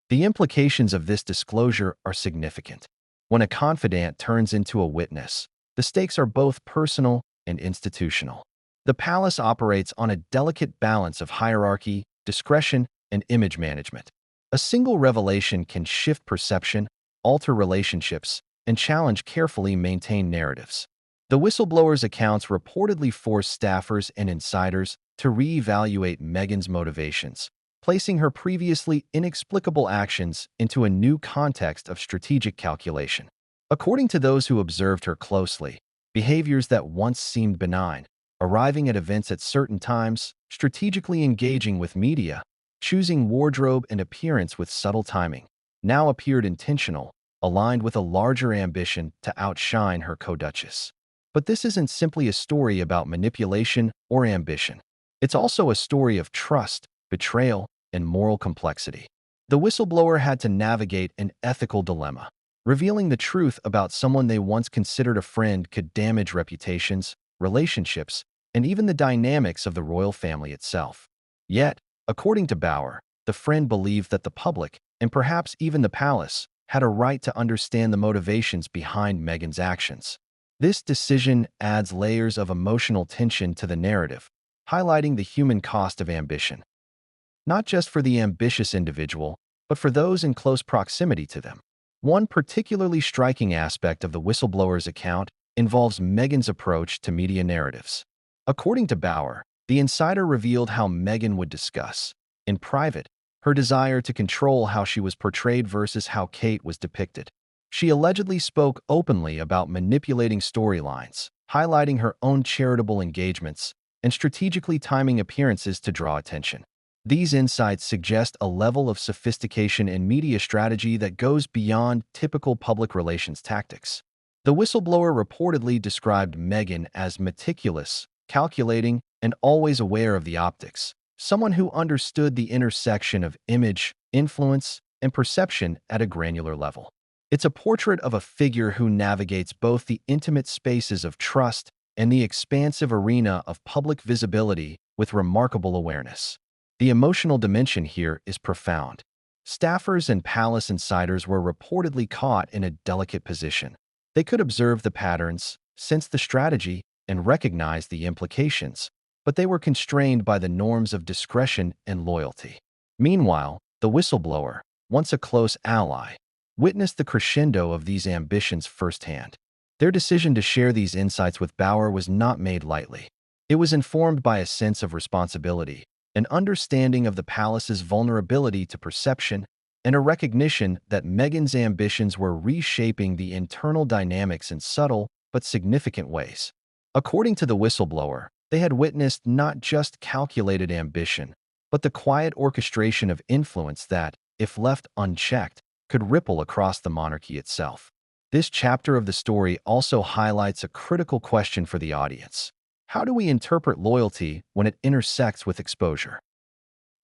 The implications of this disclosure are significant. When a confidant turns into a witness, the stakes are both personal and institutional. The palace operates on a delicate balance of hierarchy, discretion, and image management. A single revelation can shift perception, alter relationships, and challenge carefully maintained narratives. The whistleblower's accounts reportedly forced staffers and insiders to reevaluate Meghan's motivations, placing her previously inexplicable actions into a new context of strategic calculation. According to those who observed her closely, behaviors that once seemed benign, arriving at events at certain times, strategically engaging with media, choosing wardrobe and appearance with subtle timing, now appeared intentional, aligned with a larger ambition to outshine her co-duchess. But this isn't simply a story about manipulation or ambition. It's also a story of trust, betrayal, and moral complexity. The whistleblower had to navigate an ethical dilemma. Revealing the truth about someone they once considered a friend could damage reputations, relationships, and even the dynamics of the royal family itself. Yet, according to Bauer, the friend believed that the public, and perhaps even the palace, had a right to understand the motivations behind Meghan's actions. This decision adds layers of emotional tension to the narrative, highlighting the human cost of ambition. Not just for the ambitious individual, but for those in close proximity to them. One particularly striking aspect of the whistleblower's account involves Meghan's approach to media narratives. According to Bauer, the insider revealed how Meghan would discuss, in private, her desire to control how she was portrayed versus how Kate was depicted. She allegedly spoke openly about manipulating storylines, highlighting her own charitable engagements, and strategically timing appearances to draw attention. These insights suggest a level of sophistication in media strategy that goes beyond typical public relations tactics. The whistleblower reportedly described Meghan as meticulous, calculating, and always aware of the optics, someone who understood the intersection of image, influence, and perception at a granular level. It's a portrait of a figure who navigates both the intimate spaces of trust and the expansive arena of public visibility with remarkable awareness. The emotional dimension here is profound. Staffers and palace insiders were reportedly caught in a delicate position. They could observe the patterns, sense the strategy, and recognize the implications, but they were constrained by the norms of discretion and loyalty. Meanwhile, the whistleblower, once a close ally, witnessed the crescendo of these ambitions firsthand. Their decision to share these insights with Bauer was not made lightly. It was informed by a sense of responsibility, an understanding of the palace's vulnerability to perception, and a recognition that Meghan's ambitions were reshaping the internal dynamics in subtle but significant ways. According to the whistleblower, they had witnessed not just calculated ambition, but the quiet orchestration of influence that, if left unchecked, could ripple across the monarchy itself. This chapter of the story also highlights a critical question for the audience. How do we interpret loyalty when it intersects with exposure?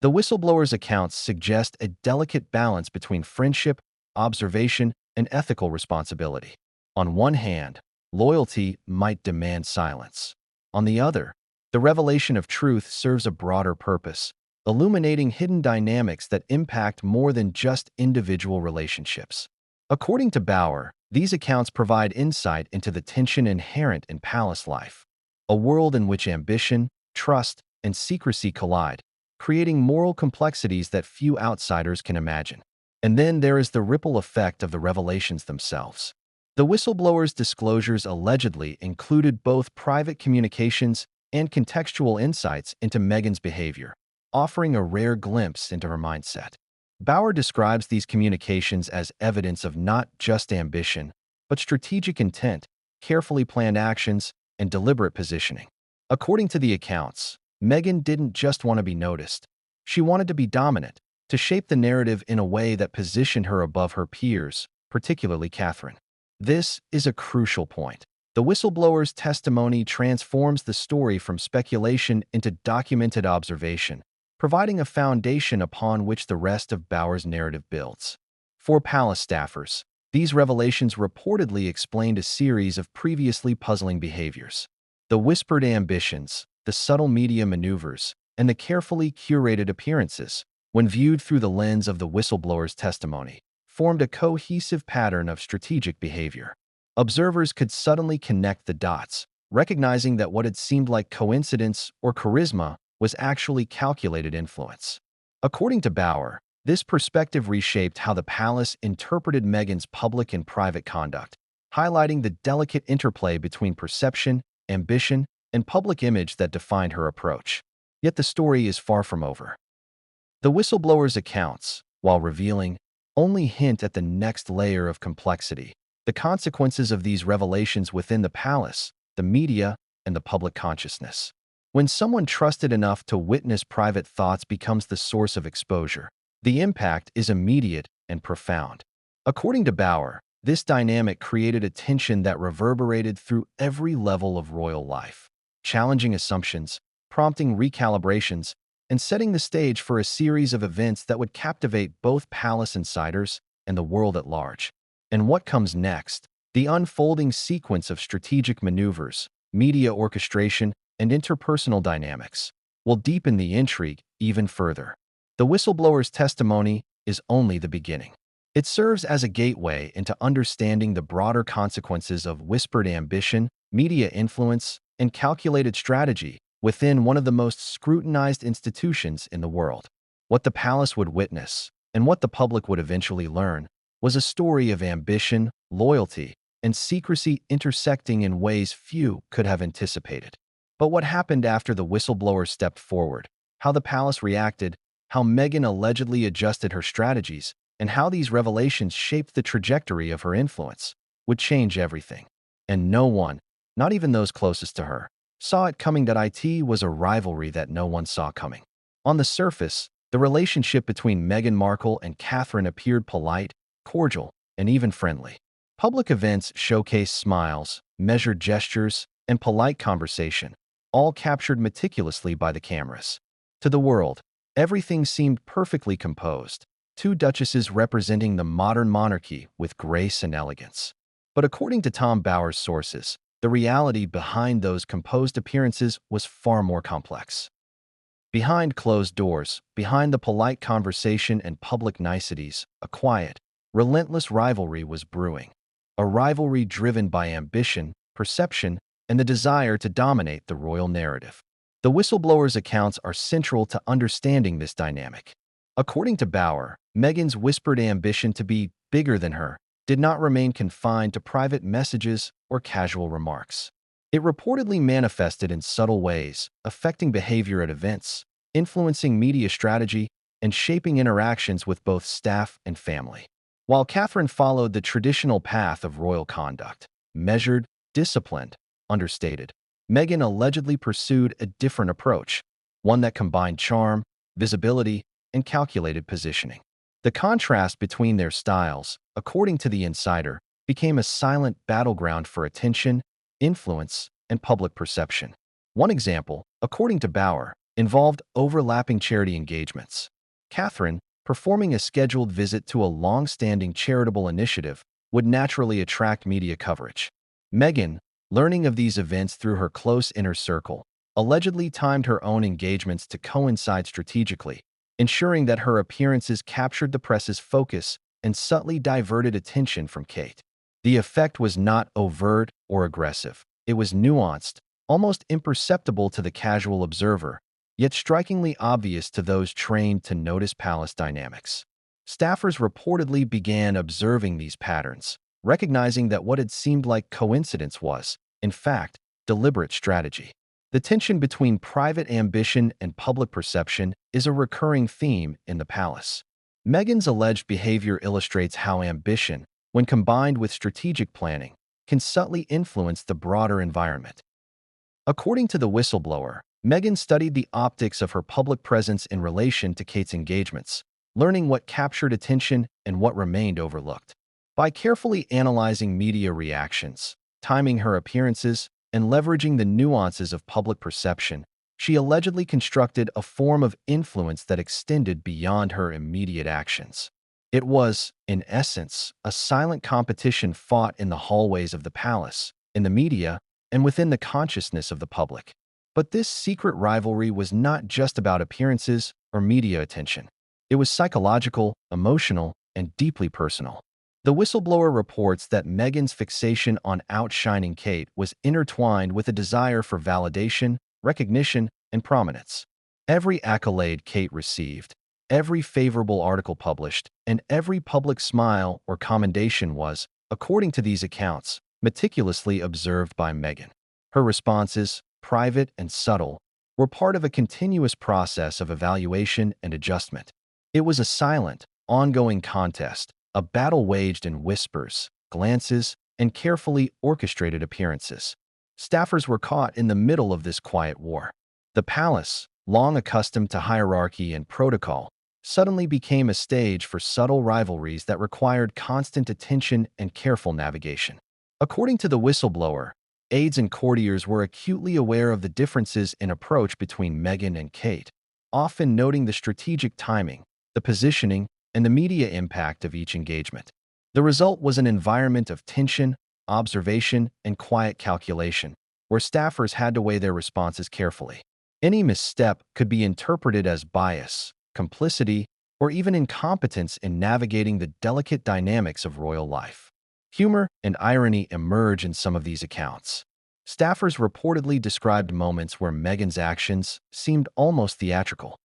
The whistleblower's accounts suggest a delicate balance between friendship, observation, and ethical responsibility. On one hand, loyalty might demand silence. On the other, the revelation of truth serves a broader purpose, illuminating hidden dynamics that impact more than just individual relationships. According to Bauer, these accounts provide insight into the tension inherent in palace life, a world in which ambition, trust, and secrecy collide, creating moral complexities that few outsiders can imagine. And then there is the ripple effect of the revelations themselves. The whistleblower's disclosures allegedly included both private communications and contextual insights into Meghan's behavior, offering a rare glimpse into her mindset. Bauer describes these communications as evidence of not just ambition, but strategic intent, carefully planned actions, and deliberate positioning. According to the accounts, Meghan didn't just want to be noticed. She wanted to be dominant, to shape the narrative in a way that positioned her above her peers, particularly Catherine. This is a crucial point. The whistleblower's testimony transforms the story from speculation into documented observation, providing a foundation upon which the rest of Bauer's narrative builds. For palace staffers, these revelations reportedly explained a series of previously puzzling behaviors. The whispered ambitions, the subtle media maneuvers, and the carefully curated appearances, when viewed through the lens of the whistleblower's testimony, formed a cohesive pattern of strategic behavior. Observers could suddenly connect the dots, recognizing that what had seemed like coincidence or charisma was actually calculated influence. According to Bauer, this perspective reshaped how the palace interpreted Meghan's public and private conduct, highlighting the delicate interplay between perception, ambition, and public image that defined her approach. Yet the story is far from over. The whistleblower's accounts, while revealing, only hint at the next layer of complexity, the consequences of these revelations within the palace, the media, and the public consciousness. When someone trusted enough to witness private thoughts becomes the source of exposure, the impact is immediate and profound. According to Bauer, this dynamic created a tension that reverberated through every level of royal life, challenging assumptions, prompting recalibrations, and setting the stage for a series of events that would captivate both palace insiders and the world at large. And what comes next? The unfolding sequence of strategic maneuvers, media orchestration, and interpersonal dynamics will deepen the intrigue even further. The whistleblower's testimony is only the beginning. It serves as a gateway into understanding the broader consequences of whispered ambition, media influence, and calculated strategy within one of the most scrutinized institutions in the world. What the palace would witness, and what the public would eventually learn, was a story of ambition, loyalty, and secrecy intersecting in ways few could have anticipated. But what happened after the whistleblower stepped forward, how the palace reacted, how Meghan allegedly adjusted her strategies, and how these revelations shaped the trajectory of her influence, would change everything. And no one, not even those closest to her, saw it coming. It was a rivalry that no one saw coming. On the surface, the relationship between Meghan Markle and Catherine appeared polite, cordial, and even friendly. Public events showcased smiles, measured gestures, and polite conversation, all captured meticulously by the cameras. To the world, everything seemed perfectly composed, two duchesses representing the modern monarchy with grace and elegance. But according to Tom Bauer's sources, the reality behind those composed appearances was far more complex. Behind closed doors, behind the polite conversation and public niceties, a quiet, relentless rivalry was brewing. A rivalry driven by ambition, perception, and the desire to dominate the royal narrative. The whistleblower's accounts are central to understanding this dynamic. According to Bauer, Meghan's whispered ambition to be bigger than her, did not remain confined to private messages or casual remarks. It reportedly manifested in subtle ways, affecting behavior at events, influencing media strategy, and shaping interactions with both staff and family. While Catherine followed the traditional path of royal conduct, measured, disciplined, understated, Meghan allegedly pursued a different approach, one that combined charm, visibility, and calculated positioning. The contrast between their styles, according to the insider, became a silent battleground for attention, influence, and public perception. One example, according to Bauer, involved overlapping charity engagements. Catherine, performing a scheduled visit to a long-standing charitable initiative, would naturally attract media coverage. Meghan, learning of these events through her close inner circle, allegedly timed her own engagements to coincide strategically, ensuring that her appearances captured the press's focus and subtly diverted attention from Kate. The effect was not overt or aggressive. It was nuanced, almost imperceptible to the casual observer, yet strikingly obvious to those trained to notice palace dynamics. Staffers reportedly began observing these patterns, recognizing that what had seemed like coincidence was, in fact, deliberate strategy. The tension between private ambition and public perception is a recurring theme in the palace. Meghan's alleged behavior illustrates how ambition, when combined with strategic planning, can subtly influence the broader environment. According to the whistleblower, Meghan studied the optics of her public presence in relation to Kate's engagements, learning what captured attention and what remained overlooked. By carefully analyzing media reactions, timing her appearances, and leveraging the nuances of public perception, she allegedly constructed a form of influence that extended beyond her immediate actions. It was, in essence, a silent competition fought in the hallways of the palace, in the media, and within the consciousness of the public. But this secret rivalry was not just about appearances or media attention. It was psychological, emotional, and deeply personal. The whistleblower reports that Meghan's fixation on outshining Kate was intertwined with a desire for validation, recognition, and prominence. Every accolade Kate received, every favorable article published, and every public smile or commendation was, according to these accounts, meticulously observed by Meghan. Her responses, private and subtle, were part of a continuous process of evaluation and adjustment. It was a silent, ongoing contest, a battle waged in whispers, glances, and carefully orchestrated appearances. Staffers were caught in the middle of this quiet war. The palace, long accustomed to hierarchy and protocol, suddenly became a stage for subtle rivalries that required constant attention and careful navigation. According to the whistleblower, aides and courtiers were acutely aware of the differences in approach between Meghan and Kate, often noting the strategic timing, the positioning, and the media impact of each engagement. The result was an environment of tension, observation, and quiet calculation, where staffers had to weigh their responses carefully. Any misstep could be interpreted as bias, complicity, or even incompetence in navigating the delicate dynamics of royal life. Humor and irony emerge in some of these accounts. Staffers reportedly described moments where Meghan's actions seemed almost theatrical.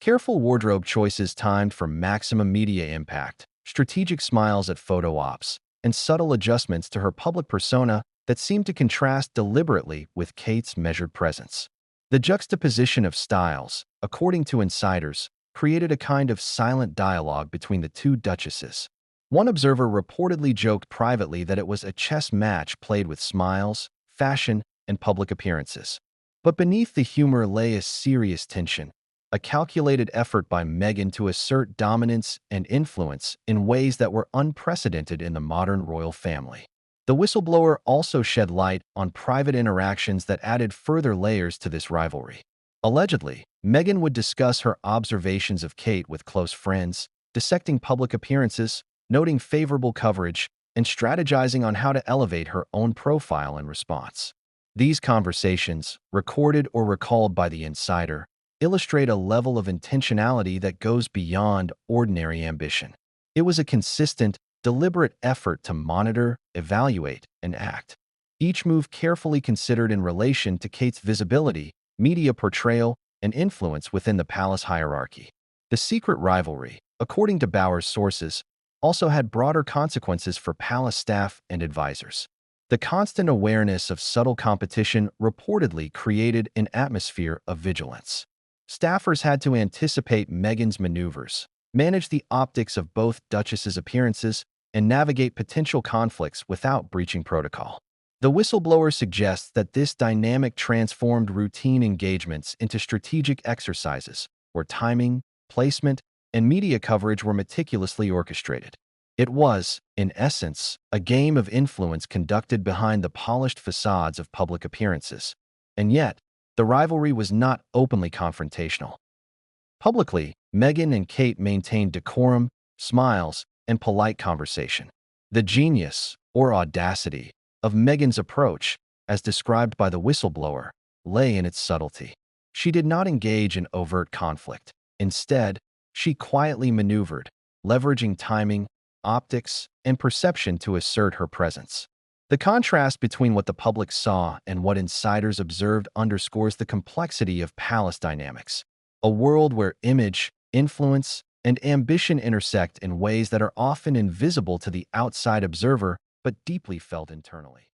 Careful wardrobe choices timed for maximum media impact, strategic smiles at photo ops, and subtle adjustments to her public persona that seemed to contrast deliberately with Kate's measured presence. The juxtaposition of styles, according to insiders, created a kind of silent dialogue between the two duchesses. One observer reportedly joked privately that it was a chess match played with smiles, fashion, and public appearances. But beneath the humor lay a serious tension, a calculated effort by Meghan to assert dominance and influence in ways that were unprecedented in the modern royal family. The whistleblower also shed light on private interactions that added further layers to this rivalry. Allegedly, Meghan would discuss her observations of Kate with close friends, dissecting public appearances, noting favorable coverage, and strategizing on how to elevate her own profile in response. These conversations, recorded or recalled by the insider, illustrate a level of intentionality that goes beyond ordinary ambition. It was a consistent, deliberate effort to monitor, evaluate, and act. Each move carefully considered in relation to Kate's visibility, media portrayal, and influence within the palace hierarchy. The secret rivalry, according to Bauer's sources, also had broader consequences for palace staff and advisors. The constant awareness of subtle competition reportedly created an atmosphere of vigilance. Staffers had to anticipate Meghan's maneuvers, manage the optics of both Duchess's appearances, and navigate potential conflicts without breaching protocol. The whistleblower suggests that this dynamic transformed routine engagements into strategic exercises, where timing, placement, and media coverage were meticulously orchestrated. It was, in essence, a game of influence conducted behind the polished facades of public appearances. And yet, the rivalry was not openly confrontational. Publicly, Meghan and Kate maintained decorum, smiles, and polite conversation. The genius, or audacity, of Meghan's approach, as described by the whistleblower, lay in its subtlety. She did not engage in overt conflict. Instead, she quietly maneuvered, leveraging timing, optics, and perception to assert her presence. The contrast between what the public saw and what insiders observed underscores the complexity of palace dynamics, a world where image, influence, and ambition intersect in ways that are often invisible to the outside observer but deeply felt internally.